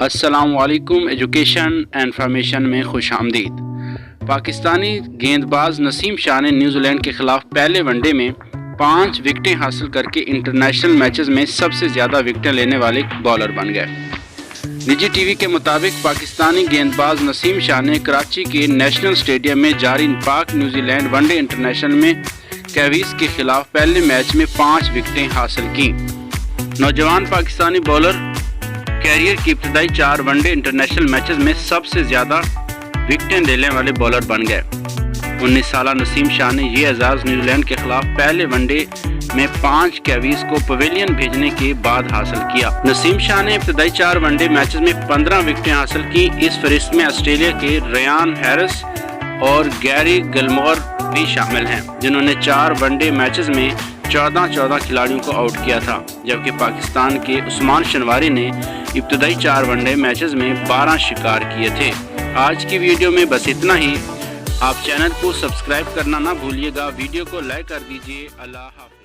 السلام علیکم، education and information میں خوش آمدید۔ پاکستانی گیند باز نسیم شاہ نے نیوزی لینڈ کے خلاف پہلے ون ڈے میں 5 وکٹیں حاصل کر کے انٹرنیشنل میچز میں سب سے زیادہ وکٹیں لینے والے بالر بن گئے۔ نجی ٹی وی کے مطابق پاکستانی گیند باز نسیم شاہ نے کراچی کے نیشنل اسٹیڈیم میں جاری پاک New Zealand one day international میں کیویز کے خلاف پہلے میچ میں 5 وکٹیں حاصل کی۔ نوجوان پاکستانی بالر کیریئر کی ابتدائی 4 ون ڈے انٹرنیشنل میچز میں سب سے زیادہ وکٹیں لینے والے بالر بن گئے۔ 19 سالہ نسیم شاہ نے یہ اعزاز نیوزی لینڈ کے خلاف پہلے ون ڈے میں 5 کیویز کو پویلین بھیجنے کے بعد حاصل کیا۔ نسیم شاہ نے ابتدائی 4 ون ڈے میچز میں 15 وکٹیں حاصل کی۔ اس فہرست میں آسٹریلیا کے ریان ہیرس اور گیری گلمور بھی شامل ہیں، جنہوں نے 4 ون ڈے میچز میں 14 کھلاڑیوں کو آؤٹ کیا تھا، جبکہ پاکستان کے عثمان شنواری نے ابتدائی 4 ون ڈے میچز میں 12 شکار کیے تھے۔ آج کی ویڈیو میں بس اتنا ہی۔ آپ چینل کو سبسکرائب کرنا نہ بھولیے گا، ویڈیو کو لائک کر دیجیے۔ اللہ حافظ۔